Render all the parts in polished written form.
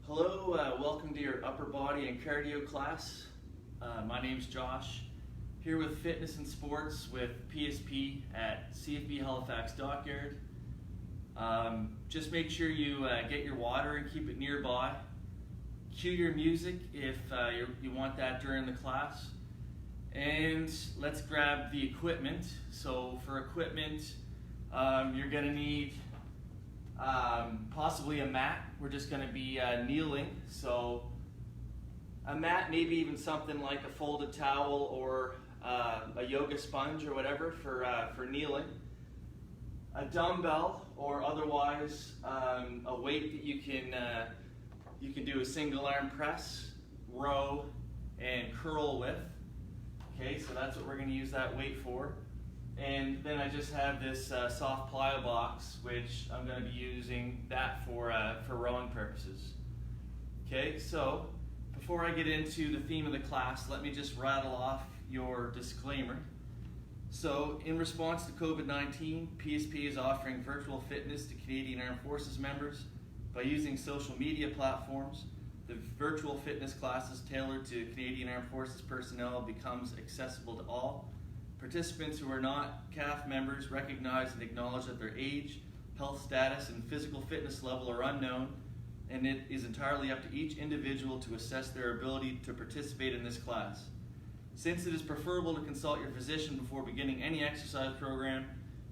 Hello, welcome to your upper body and cardio class. My name's Josh, here with Fitness and Sports with PSP at CFB Halifax Dockyard. Just make sure you get your water and keep it nearby. Cue your music if you want that during the class. And let's grab the equipment. So for equipment, you're going to need possibly a mat. We're just going to be kneeling. So a mat, maybe even something like a folded towel or a yoga sponge or whatever for kneeling. A dumbbell or otherwise a weight that you can do a single arm press, row, and curl with. Okay, so that's what we're going to use that weight for. And then I just have this soft plyo box, which I'm going to be using that for rowing purposes. Okay, so before I get into the theme of the class, let me just rattle off your disclaimer. So in response to COVID-19, PSP is offering virtual fitness to Canadian Armed Forces members by using social media platforms. The virtual fitness classes tailored to Canadian Armed Forces personnel becomes accessible to all. Participants who are not CAF members recognize and acknowledge that their age, health status, and physical fitness level are unknown, and it is entirely up to each individual to assess their ability to participate in this class. Since it is preferable to consult your physician before beginning any exercise program,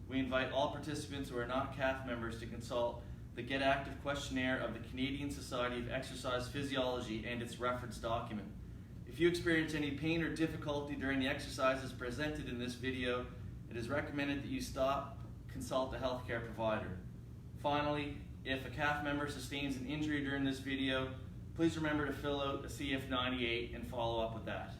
we invite all participants who are not CAF members to consult the Get Active Questionnaire of the Canadian Society of Exercise Physiology and its reference document. If you experience any pain or difficulty during the exercises presented in this video, it is recommended that you stop, consult a healthcare provider. Finally, if a CAF member sustains an injury during this video, please remember to fill out a CF98 and follow up with that.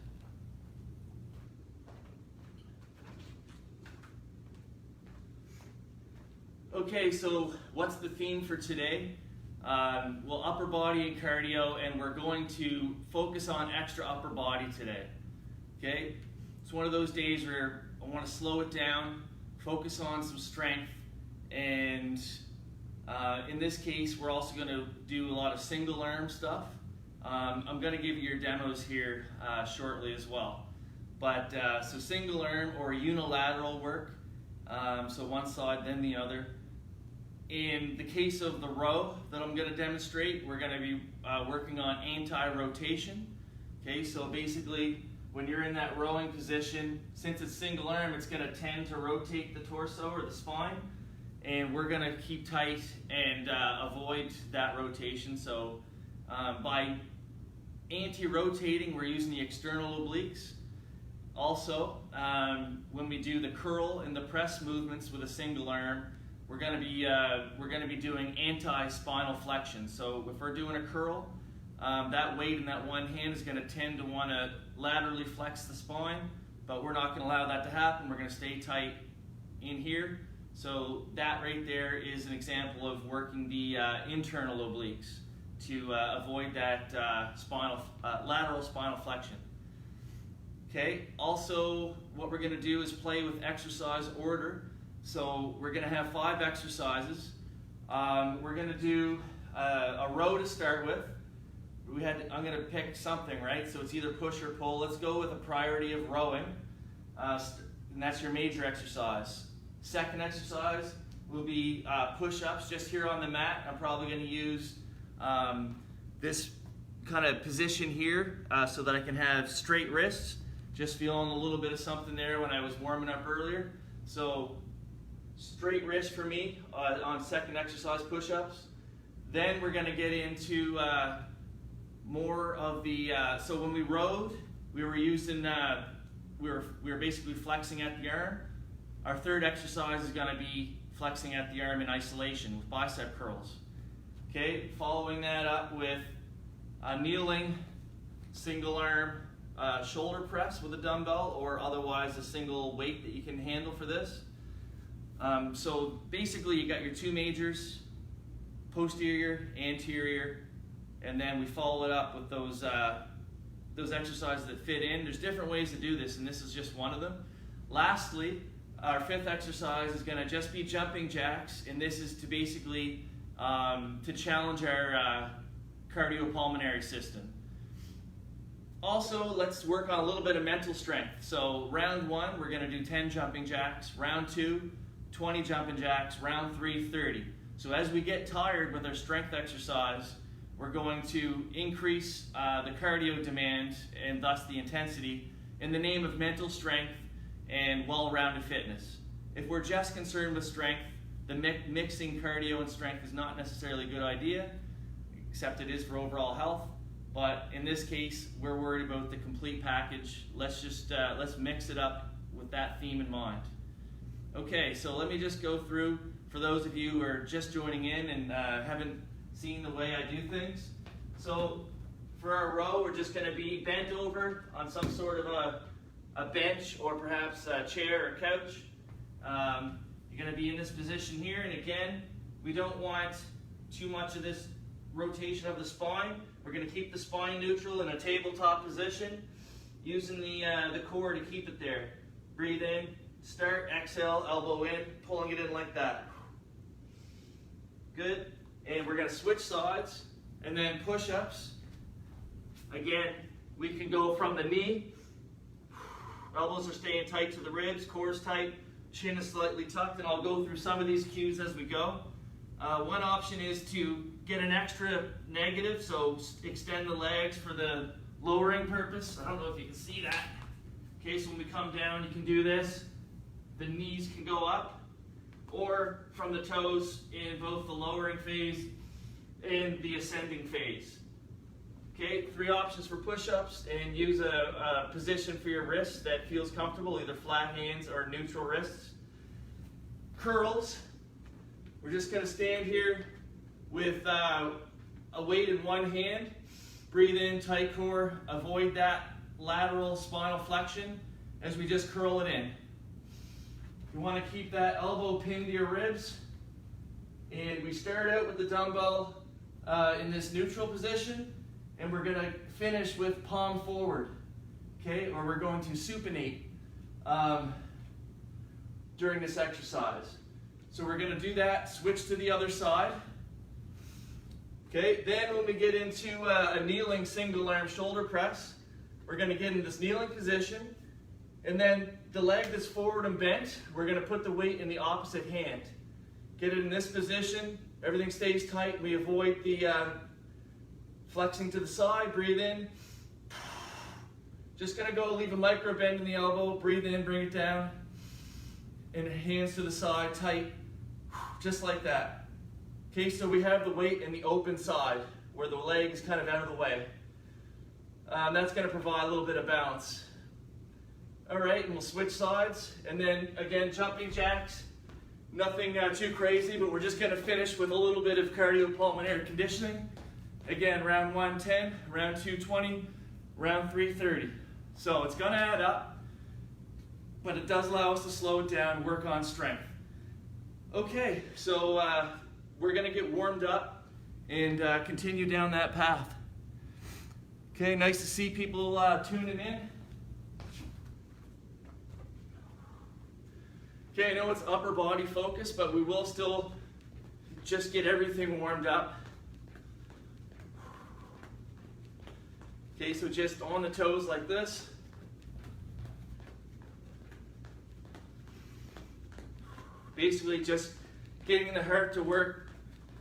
Okay, so what's the theme for today? Well, upper body and cardio, and we're going to focus on extra upper body today. Okay, it's one of those days where I want to slow it down, focus on some strength, and in this case, we're also going to do a lot of single arm stuff. I'm going to give you your demos here shortly as well. But so single arm or unilateral work, so one side then the other. In the case of the row that I'm going to demonstrate, we're going to be working on anti-rotation. Okay, so basically when you're in that rowing position, since it's single arm, it's going to tend to rotate the torso or the spine, and we're going to keep tight and avoid that rotation. So by anti-rotating, we're using the external obliques. Also, when we do the curl and the press movements with a single arm, we're going to be doing anti-spinal flexion. So if we're doing a curl, that weight in that one hand is going to tend to want to laterally flex the spine, but we're not going to allow that to happen. We're going to stay tight in here. So that right there is an example of working the internal obliques to avoid that lateral spinal flexion. Okay. Also, what we're going to do is play with exercise order. So we're going to have 5 exercises. We're going to do a row to start with. I'm going to pick something, right? So it's either push or pull. Let's go with a priority of rowing, and that's your major exercise. Second exercise will be push-ups just here on the mat. I'm probably going to use this kind of position here so that I can have straight wrists. Just feeling a little bit of something there when I was warming up earlier. So straight wrist for me on second exercise, push-ups. Then we're going to get into more of the. So when we rowed, we were using. We were basically flexing at the arm. Our third exercise is going to be flexing at the arm in isolation with bicep curls. Okay. Following that up with kneeling, single arm shoulder press with a dumbbell, or otherwise a single weight that you can handle for this. So basically you got your 2 majors, posterior, anterior, and then we follow it up with those exercises that fit in. There's different ways to do this, and this is just one of them. Lastly, our 5th exercise is going to just be jumping jacks, and this is to basically to challenge cardiopulmonary system. Also, let's work on a little bit of mental strength. So round 1, we're going to do 10 jumping jacks. Round 2, 20 jumping jacks. Round 3, 30. So as we get tired with our strength exercise, we're going to increase the cardio demand and thus the intensity in the name of mental strength and well-rounded fitness. If we're just concerned with strength, the mixing cardio and strength is not necessarily a good idea, except it is for overall health. But in this case, we're worried about the complete package. Let's mix it up with that theme in mind. Okay, so let me just go through, for those of you who are just joining in and haven't seen the way I do things. So for our row, we're just going to be bent over on some sort of a bench or perhaps a chair or couch. You're going to be in this position here, and again, we don't want too much of this rotation of the spine. We're going to keep the spine neutral in a tabletop position, using the core to keep it there. Breathe in, start, exhale, elbow in, pulling it in like that. Good. And we're going to switch sides, and then push-ups. Again, we can go from the knee. Elbows are staying tight to the ribs, core's tight, chin is slightly tucked, and I'll go through some of these cues as we go. One option is to get an extra negative, so extend the legs for the lowering purpose. I don't know if you can see that. Okay, so when we come down, you can do this. The knees can go up, or from the toes in both the lowering phase and the ascending phase. Okay, 3 options for push-ups, and use a position for your wrists that feels comfortable, either flat hands or neutral wrists. Curls. We're just going to stand here with a weight in one hand. Breathe in, tight core. Avoid that lateral spinal flexion as we just curl it in. You want to keep that elbow pinned to your ribs. And we start out with the dumbbell in this neutral position, and we're going to finish with palm forward. Okay, or we're going to supinate during this exercise. So we're going to do that, switch to the other side. Okay, then when we get into a kneeling single arm shoulder press, we're going to get in this kneeling position, and then the leg that's forward and bent, we're going to put the weight in the opposite hand. Get it in this position, everything stays tight, we avoid the flexing to the side, breathe in. Just going to go leave a micro bend in the elbow, breathe in, bring it down, and hands to the side, tight, just like that. Okay, so we have the weight in the open side, where the leg is kind of out of the way. That's going to provide a little bit of balance. All right, and we'll switch sides, and then again, jumping jacks. Nothing too crazy, but we're just going to finish with a little bit of cardiopulmonary conditioning. Again, round 1, 10, round 2, 20, round 3, 30. So it's going to add up, but it does allow us to slow it down and work on strength. Okay, so we're going to get warmed up and continue down that path. Okay, nice to see people tuning in. Okay, I know it's upper body focus, but we will still just get everything warmed up. Okay, so just on the toes like this. Basically just getting the heart to work,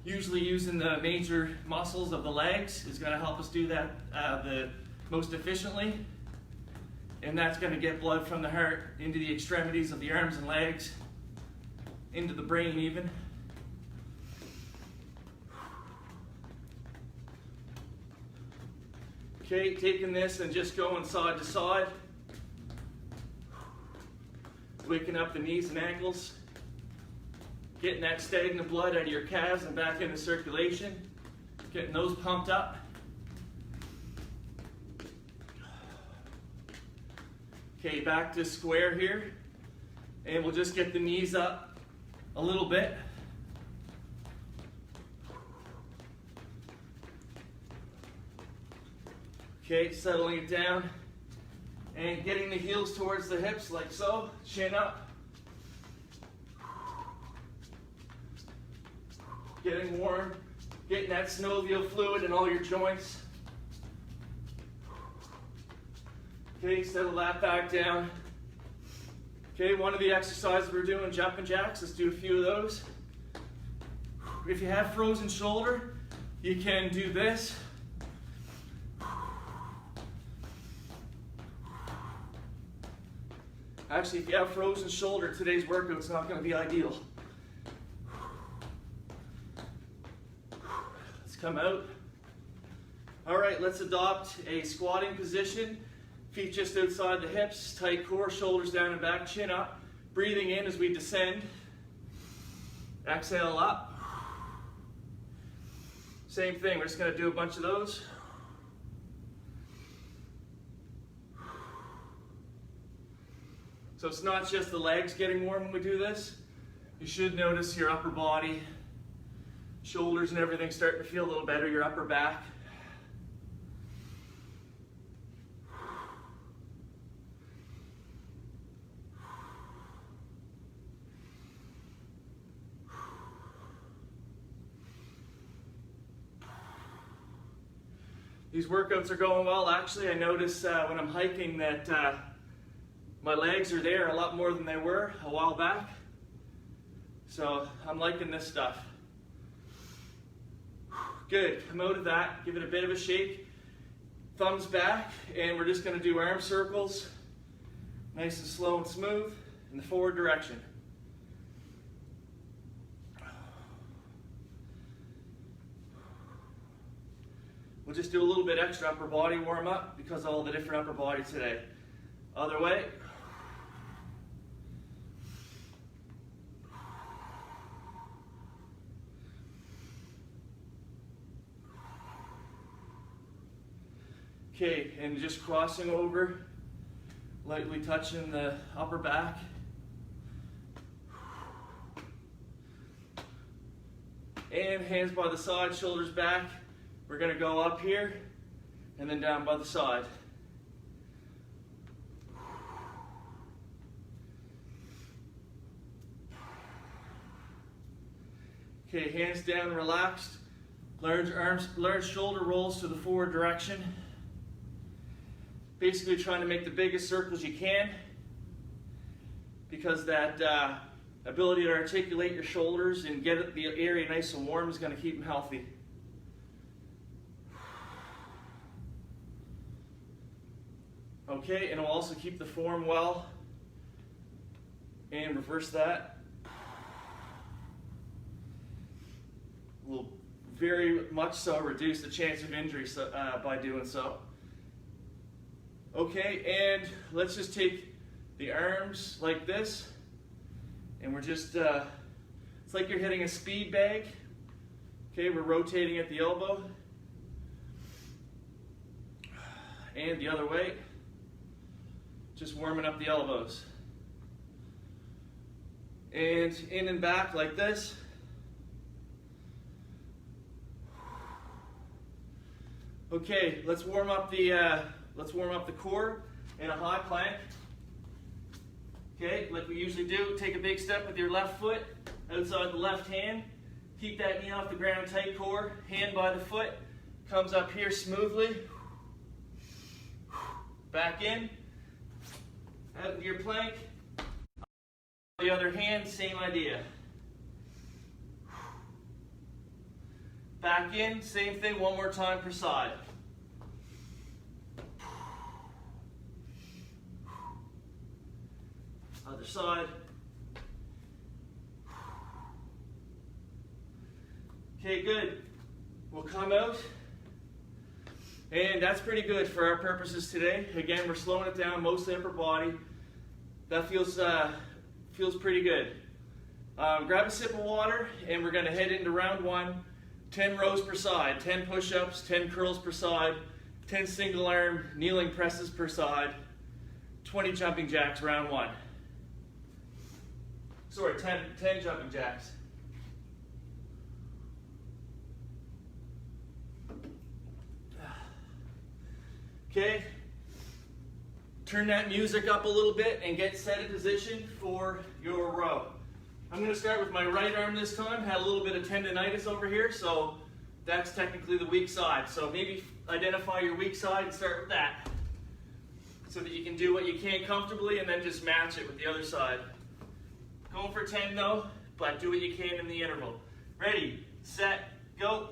usually using the major muscles of the legs is going to help us do that the most efficiently. And that's going to get blood from the heart into the extremities of the arms and legs, into the brain even. Okay, taking this and just going side to side. Waking up the knees and ankles. Getting that stagnant blood out of your calves and back into circulation. Getting those pumped up. Okay, back to square here. And we'll just get the knees up a little bit. Okay, settling it down. And getting the heels towards the hips like so. Chin up. Getting warm getting that synovial fluid in all your joints. Okay, settle that back down. Okay, one of the exercises we're doing, jumping jacks, let's do a few of those. If you have frozen shoulder, you can do this. Actually, if you have frozen shoulder, today's workout's not going to be ideal. Let's come out. All right, let's adopt a squatting position. Feet just outside the hips, tight core, shoulders down and back, chin up. Breathing in as we descend. Exhale up. Same thing, we're just going to do a bunch of those. So it's not just the legs getting warm when we do this. You should notice your upper body, shoulders and everything starting to feel a little better, your upper back. These workouts are going well. Actually, I notice when I'm hiking that my legs are there a lot more than they were a while back. So I'm liking this stuff. Good, come out of that, give it a bit of a shake. Thumbs back, and we're just gonna do arm circles. Nice and slow and smooth in the forward direction. We'll just do a little bit extra upper body warm up because of all the different upper body today. Other way. Okay, and just crossing over, lightly touching the upper back. And hands by the side, shoulders back. We're going to go up here and then down by the side. Okay, hands down, relaxed. Large shoulder rolls to the forward direction. Basically trying to make the biggest circles you can, because that ability to articulate your shoulders and get the area nice and warm is going to keep them healthy. Okay, and we'll also keep the form well. And reverse that. We'll very much so reduce the chance of injury by doing so. Okay, and let's just take the arms like this, and we're just, it's like you're hitting a speed bag. Okay, we're rotating at the elbow. And the other way. Just warming up the elbows. And in and back like this. Okay, let's warm up the core in a high plank. Okay, like we usually do, take a big step with your left foot outside the left hand. Keep that knee off the ground, tight core, hand by the foot, comes up here smoothly. Back in, out with your plank. The other hand, same idea. Back in, same thing, one more time per side. Other side. Okay, good. We'll come out. And that's pretty good for our purposes today. Again, we're slowing it down, mostly upper body. That feels pretty good. Grab a sip of water, and we're going to head into round one. 10 rows per side, 10 push-ups, 10 curls per side, 10 single arm kneeling presses per side, 20 jumping jacks, round one. Sorry, 10 jumping jacks. Okay, turn that music up a little bit and get set in position for your row. I'm going to start with my right arm this time. Had a little bit of tendonitis over here, so That's technically the weak side. So maybe identify your weak side and start with that, so that you can do what you can comfortably and then just match it with the other side. Going for 10 though, but do what you can in the interval. Ready, set, go.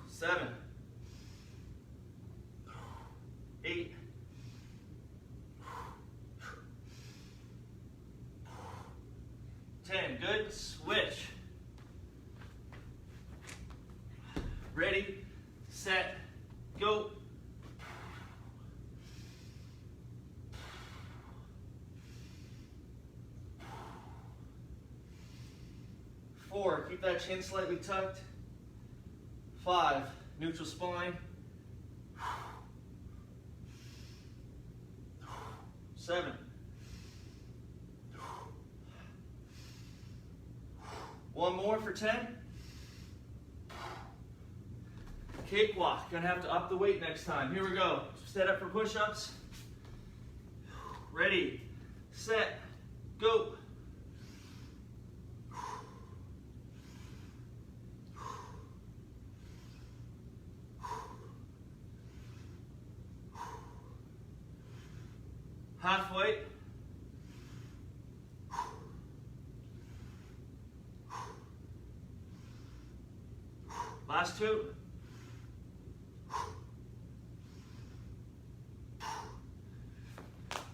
Seven, 8, 10. Good. Switch. Ready, set, go. 4, keep that chin slightly tucked. 5, neutral spine. 7. 1 more for 10. Cakewalk. Gonna have to up the weight next time. Here we go. Set up for push-ups. Ready, set, go. Halfway. Last 2.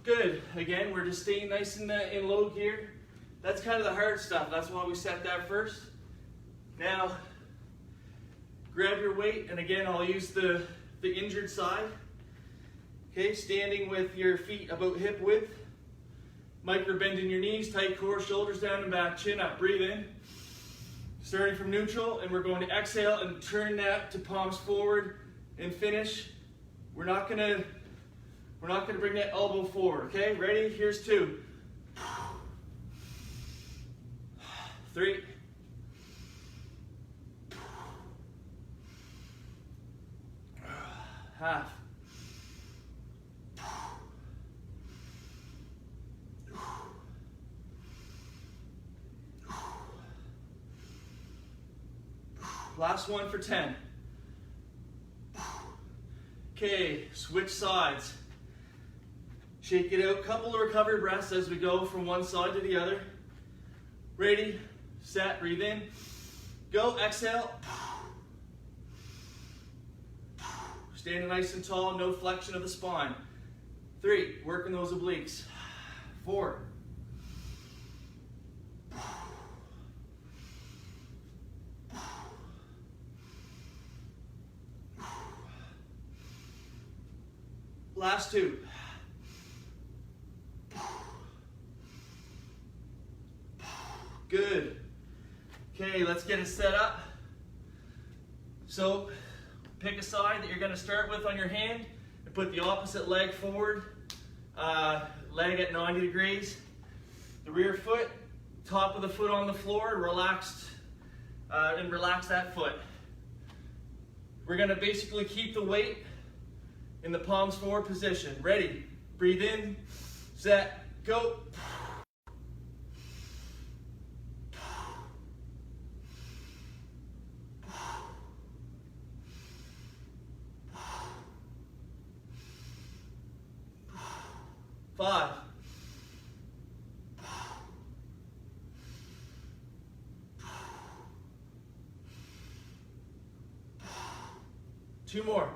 Good. Again, we're just staying nice in low gear. That's kind of the hard stuff. That's why we set that first. Now, grab your weight, and again, I'll use the injured side. Okay, standing with your feet about hip width. Micro bend in your knees, tight core, shoulders down and back, chin up. Breathe in. Starting from neutral, and we're going to exhale and turn that to palms forward and finish. We're not gonna bring that elbow forward. Okay, ready? Here's 2. 3. 1/2. Last one for 10. Okay, switch sides. Shake it out. Couple of recovery breaths as we go from one side to the other. Ready, set, breathe in. Go, exhale. Standing nice and tall, no flexion of the spine. 3, working those obliques. 4. 2. Good. Okay, let's get it set up. So, pick a side that you're going to start with on your hand and put the opposite leg forward, leg at 90 degrees. The rear foot, top of the foot on the floor, relaxed, and relax that foot. We're going to basically keep the weight in the palms forward position. Ready, breathe in, set, go. Five. 2 more.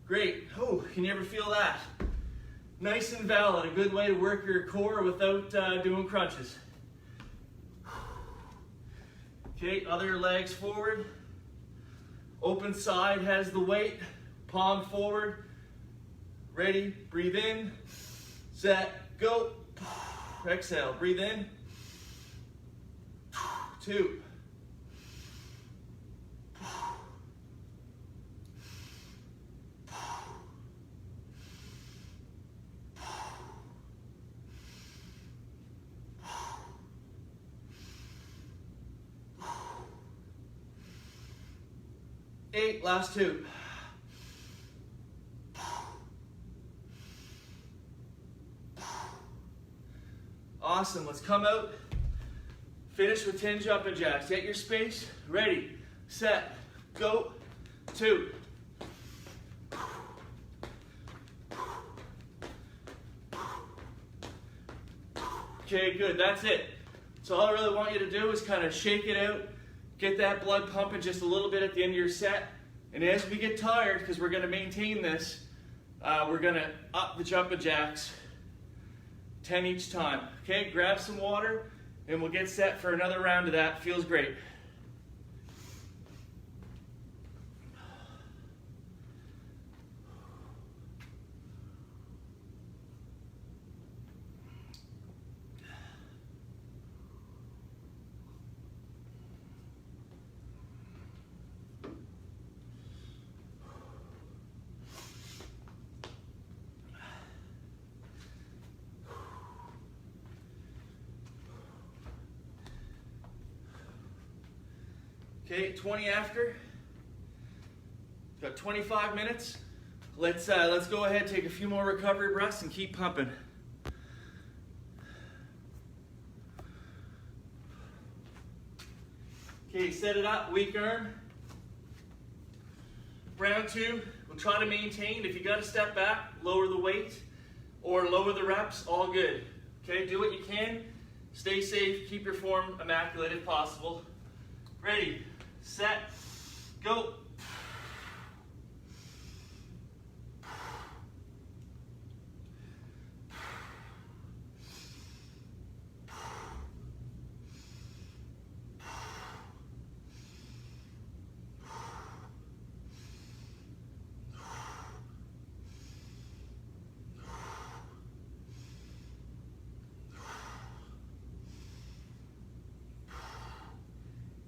Great. Oh, can you ever feel that? Nice and valid. A good way to work your core without doing crunches. Okay, other legs forward. Open side has the weight. Palm forward. Ready, breathe in. Set, go. Exhale, breathe in. 2. 8, last 2. Awesome, let's come out. Finish with 10 jumping jacks. Get your space, ready, set, go, 2. Okay, good, that's it. So all I really want you to do is kind of shake it out, get that blood pumping just a little bit at the end of your set. And as we get tired, because we're going to maintain this, we're going to up the jumping jacks, 10 each time. Okay, grab some water and we'll get set for another round of that. Feels great. Okay, 20 after. Got 25 minutes. Let's go ahead, take a few more recovery breaths and keep pumping. Okay, set it up, weak arm. Round 2, we'll try to maintain. If you got to step back, lower the weight or lower the reps, all good. Okay, do what you can. Stay safe, keep your form immaculate if possible. Ready, set, go.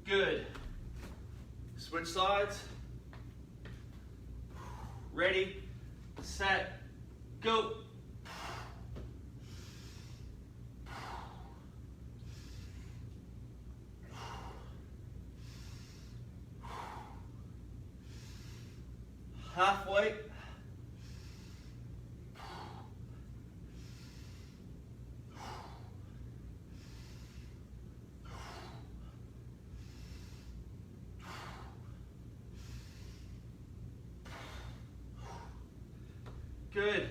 Good. Switch sides. Ready, set, go. Halfway. Good.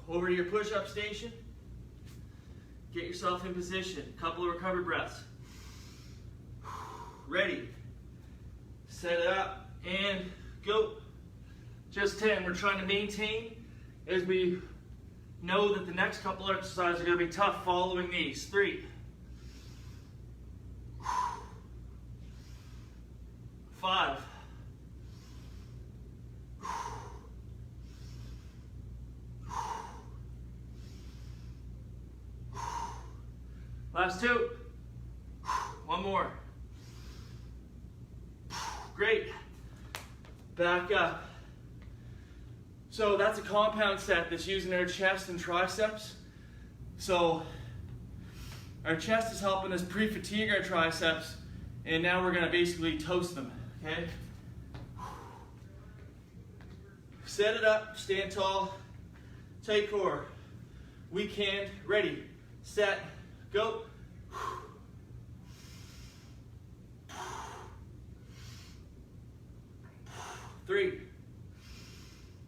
Over to your push-up station. Get yourself in position. Couple of recovery breaths. Ready. Set it up and go. Just 10. We're trying to maintain as we know that the next couple of exercises are going to be tough following these. 3. 5. Last 2. One more. Great. Back up. So that's a compound set that's using our chest and triceps. So our chest is helping us pre-fatigue our triceps, and now we're going to basically toast them. Okay? Set it up, stand tall, tight core, weak hand, ready, set, go. 3.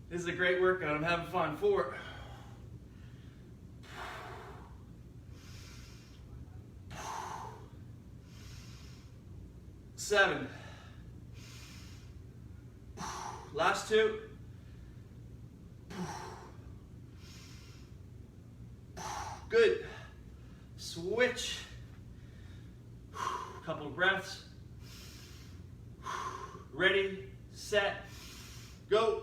This is a great workout. I'm having fun. 4. 7. Last 2. Good. Switch. Couple of breaths. Ready, set, go.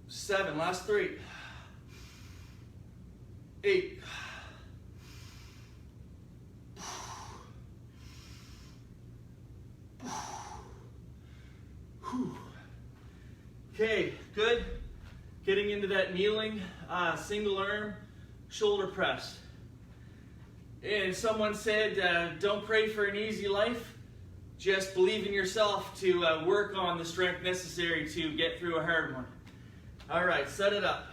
Seven, last 3. 8. Okay, good. Getting into that kneeling single arm shoulder press. And someone said, don't pray for an easy life, just believe in yourself to work on the strength necessary to get through a hard one. All right, set it up.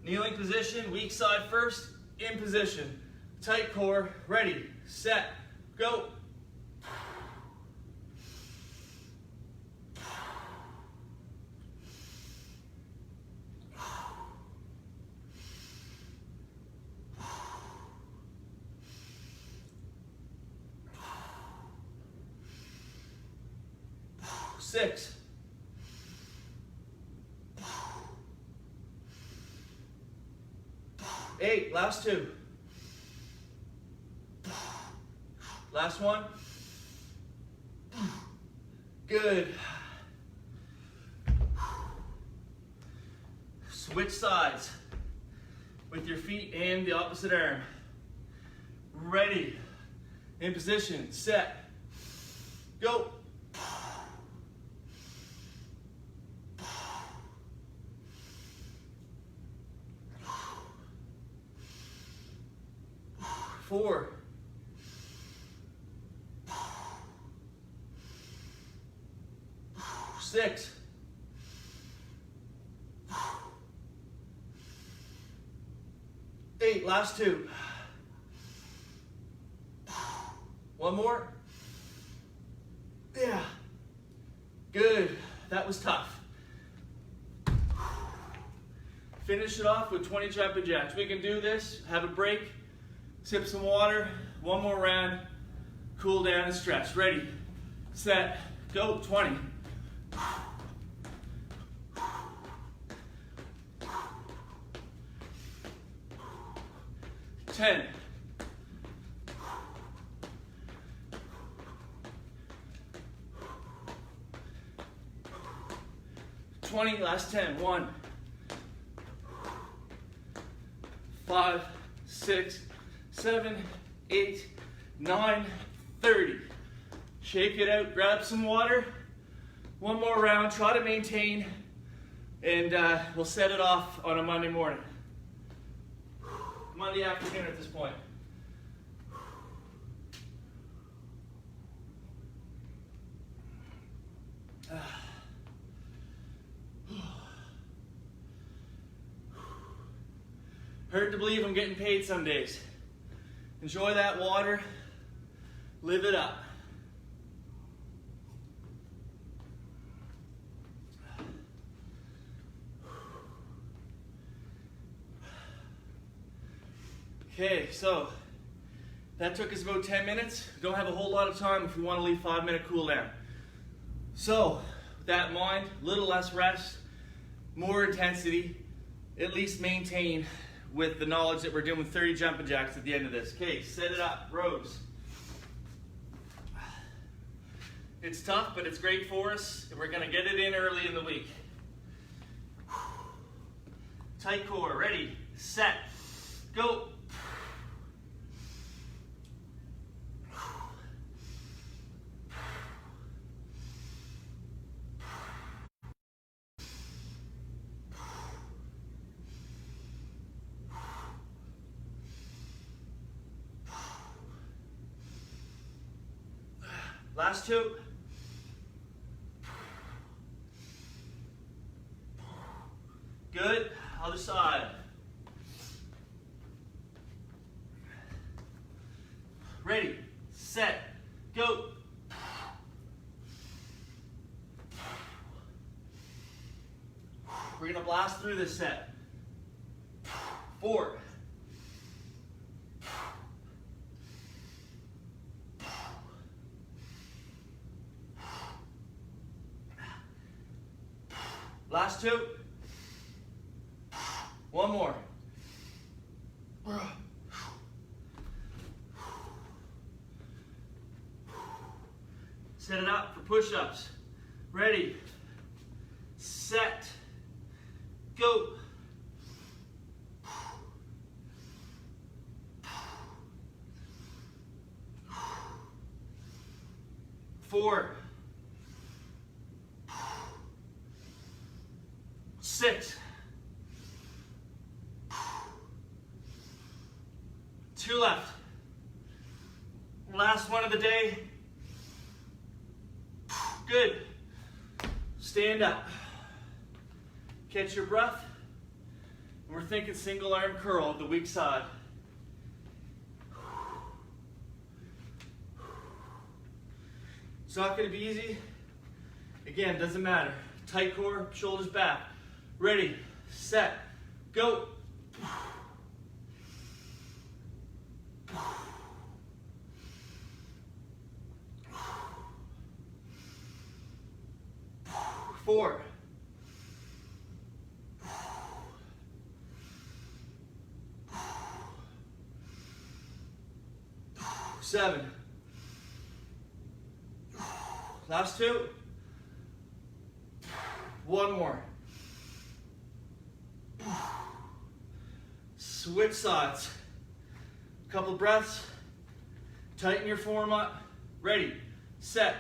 Kneeling position, weak side first, in position. Tight core, ready, set, go. Six. 8, last 2. Last one. Good. Switch sides with your feet and the opposite arm. Ready. In position. Set. Go. Four. 6. 8, last 2. One more. Yeah. Good. That was tough. Finish it off with 20 jumping jacks. We can do this, have a break, sip some water, one more round, cool down and stretch. Ready, set, go, 20. 10. 20, last 10. 1, 5, 6, 7, 8, 9, 30. Shake it out, grab some water. One more round, try to maintain, and we'll set it off on a Monday morning. Monday afternoon at this point. Hard to believe I'm getting paid some days. Enjoy that water, live it up. Okay, so that took us about 10 minutes. We don't have a whole lot of time if we want to leave 5-minute cool down. So, with that in mind, a little less rest, more intensity, at least maintain with the knowledge that we're doing 30 jumping jacks at the end of this. Okay, set it up, rows. It's tough, but it's great for us, and we're gonna get it in early in the week. Tight core, ready, set, go. Last 2. Good. Other side. Ready, set, go. We're gonna blast through this set. 4. 2. One more. Set it up for push-ups. Ready, set, go. 4. 6. 2 left. Last one of the day. Good. Stand up. Catch your breath. We're thinking single arm curl at the weak side. It's not going to be easy. Again, doesn't matter. Tight core, shoulders back. Ready, set, go. 4. 7. Last 2. 1 more. Switch sides. Couple breaths. Tighten your form up. Ready, set,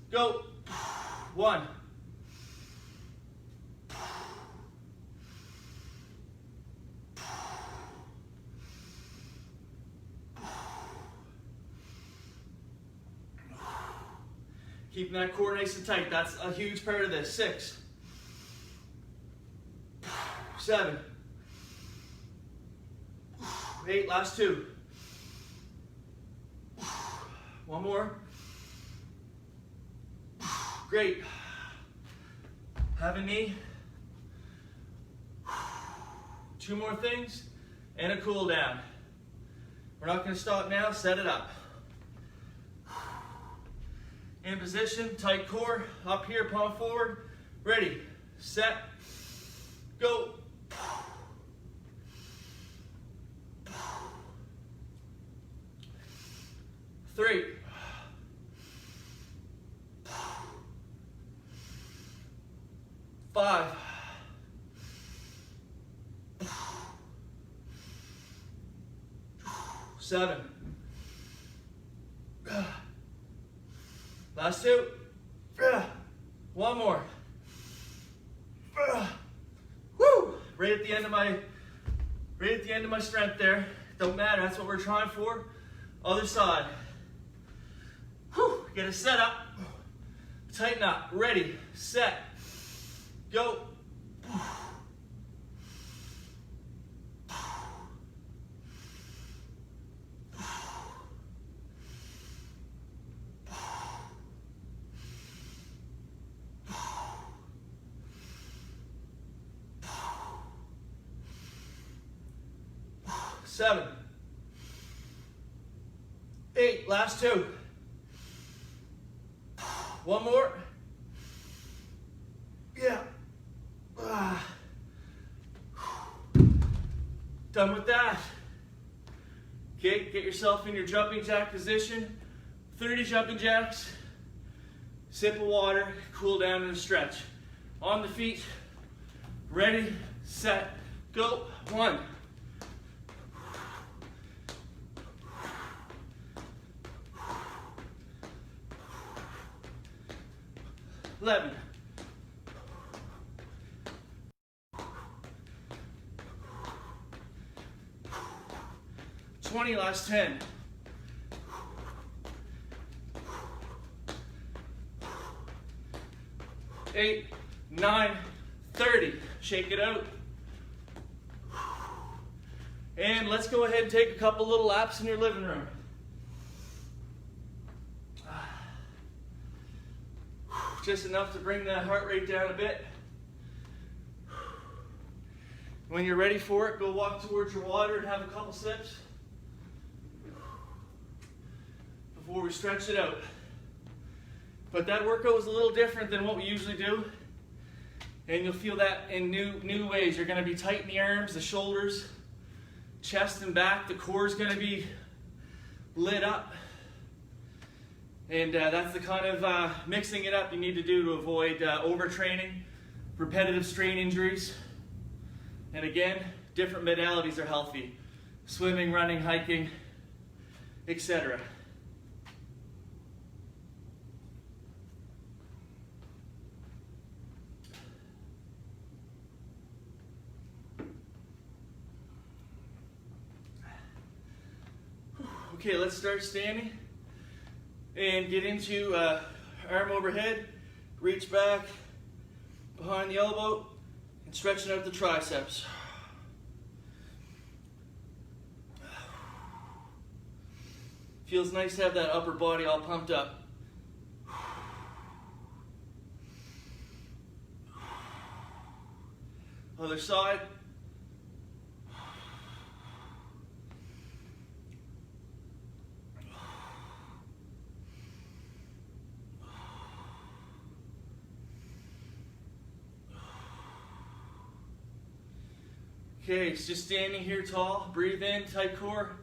go. 1. 'Keeping that core nice and tight. That's a huge part of this. 6. 7. 8. Last 2. 1 more. Great. Have a knee. 2 more things and a cool down. We're not going to stop now. Set it up. In position, tight core, up here, palm forward. Ready, set, go. 3. 5. 7. Last 2. 1 more. Woo! Right at the end of my strength there. Don't matter, that's what we're trying for. Other side. Whew. Get it set up. Tighten up. Ready, set, go. 7. 8. Last 2. 1 more. Yeah. Done with that. Okay, get yourself in your jumping jack position. 30 jumping jacks. Sip of water, cool down and stretch. On the feet. Ready, set, go. 1. 11. 20, last 10. 8, 9, 30. Shake it out. And let's go ahead and take a couple little laps in your living room. Just enough to bring that heart rate down a bit. When you're ready for it, go walk towards your water and have a couple sips before we stretch it out. But that workout was a little different than what we usually do. And you'll feel that in new ways. You're going to be tight in the arms, the shoulders, chest and back. The core is going to be lit up. And that's the kind of mixing it up you need to do to avoid overtraining, repetitive strain injuries. And again, different modalities are healthy. Swimming, running, hiking, etc. Okay, let's start standing and get into arm overhead, reach back behind the elbow and stretching out the triceps. Feels nice to have that upper body all pumped up. Other side. Okay, it's just standing here tall. Breathe in, tight core.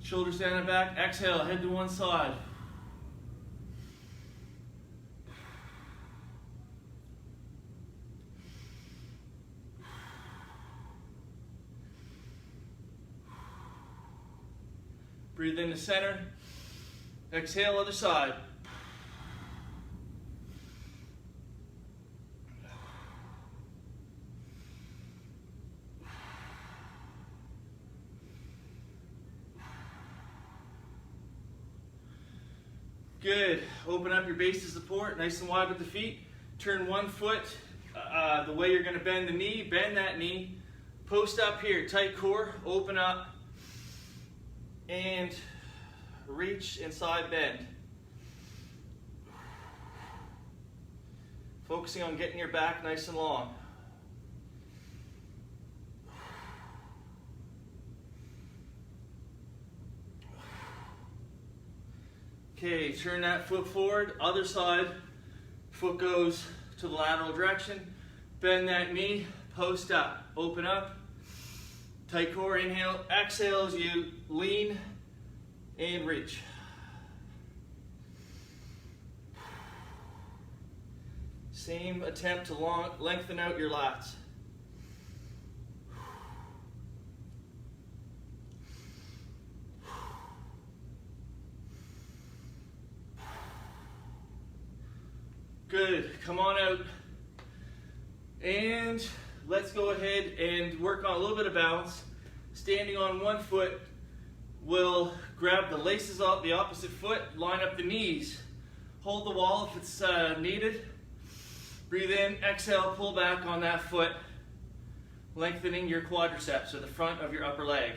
Shoulders down and back. Exhale, head to one side. Breathe into center. Exhale, other side. Good. Open up your base to support, nice and wide with the feet. Turn one foot the way you're going to bend the knee. Bend that knee. Post up here, tight core. Open up and reach inside bend. Focusing on getting your back nice and long. Okay, turn that foot forward, other side. Foot goes to the lateral direction. Bend that knee, post up, open up. Tight core, inhale, exhale as you lean and reach. Same attempt to lengthen out your lats. Good, come on out. And let's go ahead and work on a little bit of balance. Standing on one foot, we'll grab the laces off the opposite foot, line up the knees. Hold the wall if it's needed. Breathe in, exhale, pull back on that foot, lengthening your quadriceps or the front of your upper leg.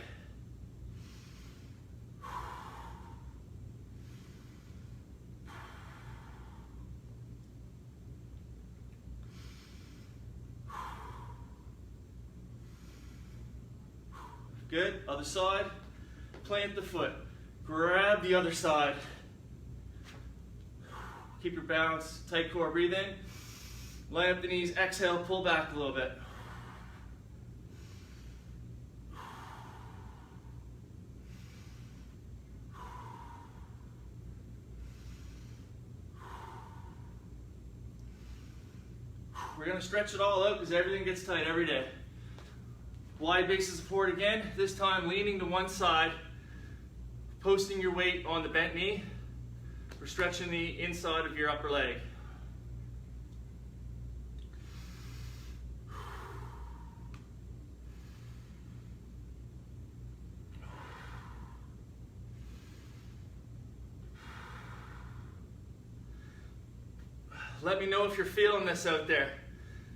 Good, other side, plant the foot, grab the other side. Keep your balance, tight core, breathe in, line up the knees, exhale, pull back a little bit. We're going to stretch it all out because everything gets tight every day. Wide base of support again, this time leaning to one side, posting your weight on the bent knee. We're stretching the inside of your upper leg. Let me know if you're feeling this out there.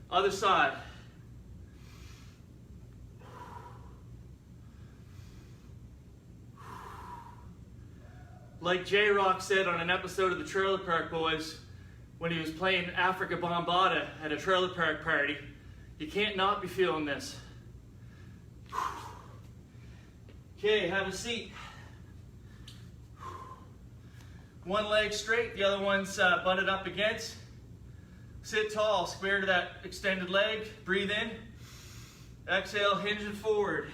Other side. Like J-Rock said on an episode of the Trailer Park Boys, when he was playing Africa Bombata at a trailer park party, you can't not be feeling this. Okay, have a seat. One leg straight, the other one's butted up against. Sit tall, square to that extended leg. Breathe in. Exhale, hinge it forward.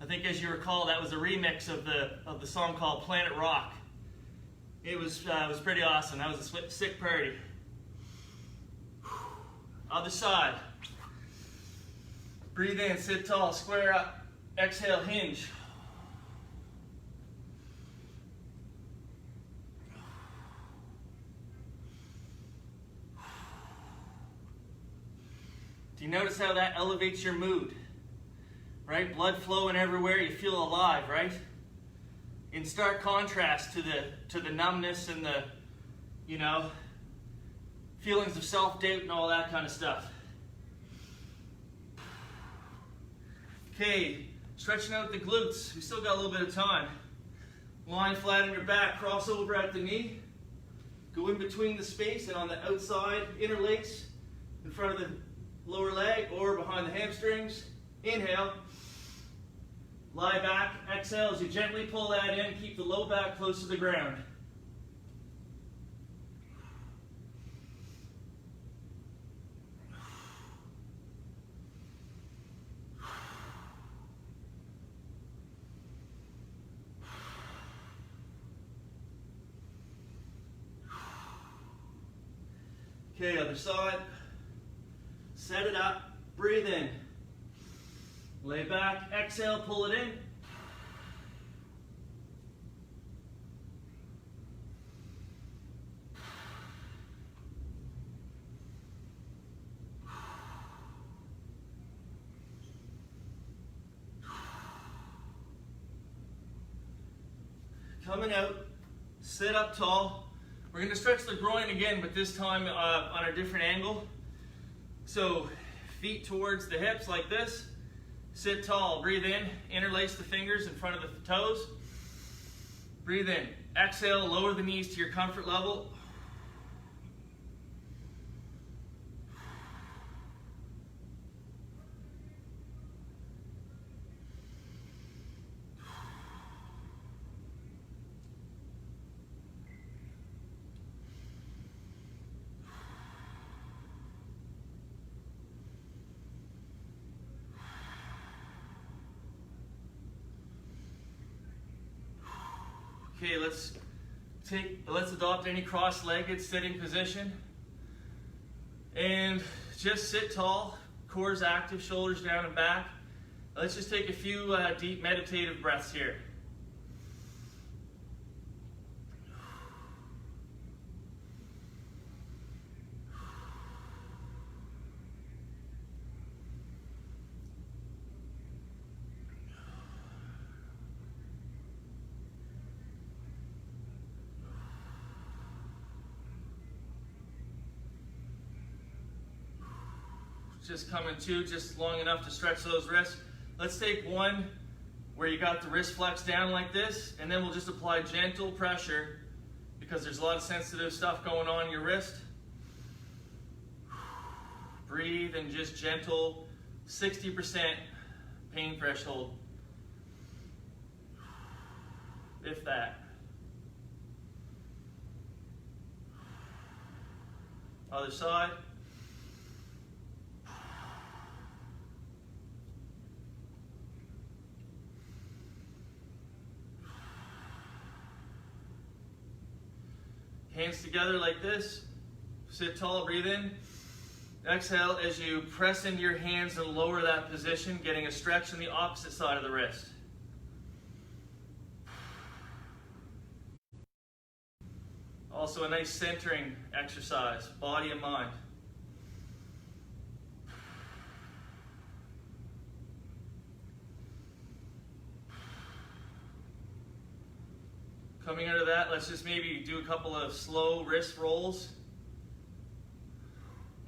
I think, as you recall, that was a remix of the song called Planet Rock. It was pretty awesome. That was a sick party. Other side. Breathe in, sit tall, square up. Exhale, hinge. notice how that elevates your mood, right? Blood flowing everywhere, you feel alive, right? In stark contrast to the numbness and the, you know, feelings of self-doubt and all that kind of stuff. Okay, stretching out the glutes. We still got a little bit of time. Lying flat on your back, cross over at the knee. Go in between the space and on the outside interlace in front of the lower leg or behind the hamstrings. Inhale. Lie back. Exhale as you gently pull that in. Keep the low back close to the ground. Okay, other side. Set it up. Breathe in. Lay back. Exhale, pull it in. Coming out. Sit up tall. We're going to stretch the groin again, but this time on a different angle. So feet towards the hips like this. Sit tall. Breathe in. Interlace the fingers in front of the toes. Breathe in. Exhale. Lower the knees to your comfort level. Okay, let's adopt any cross-legged sitting position. And just sit tall, core's active, shoulders down and back. Let's just take a few deep meditative breaths here. Just coming to, just long enough to stretch those wrists. Let's take one where you got the wrist flex down like this, and then we'll just apply gentle pressure because there's a lot of sensitive stuff going on in your wrist. Breathe and just gentle, 60% pain threshold, if that. Other side. Hands together like this. Sit tall, breathe in. Exhale as you press into your hands and lower that position, getting a stretch on the opposite side of the wrist. Also a nice centering exercise, body and mind. Coming out of that, let's just maybe do a couple of slow wrist rolls.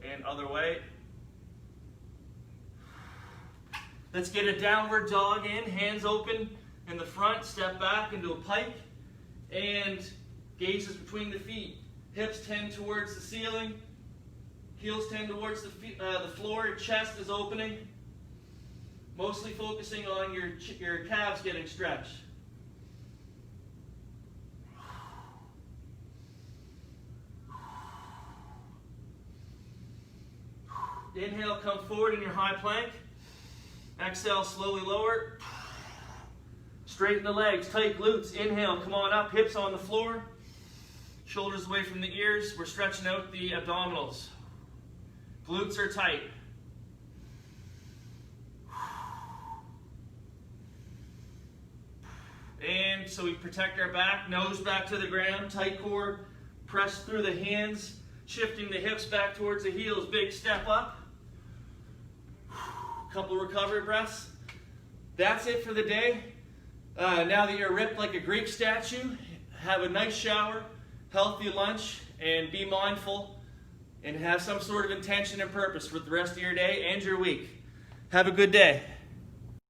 And other way. Let's get a downward dog in, hands open in the front, step back into a pike, and gazes between the feet. Hips tend towards the ceiling, heels tend towards the floor, chest is opening. Mostly focusing on your calves getting stretched. Inhale, come forward in your high plank. Exhale, slowly lower. Straighten the legs, tight glutes. Inhale, come on up, hips on the floor. Shoulders away from the ears. We're stretching out the abdominals. Glutes are tight. And so we protect our back, nose back to the ground, tight core. Press through the hands, shifting the hips back towards the heels. Big step up. couple recovery breaths. That's it for the day. Now that you're ripped like a Greek statue, have a nice shower, healthy lunch, and be mindful and have some sort of intention and purpose for the rest of your day and your week. Have a good day.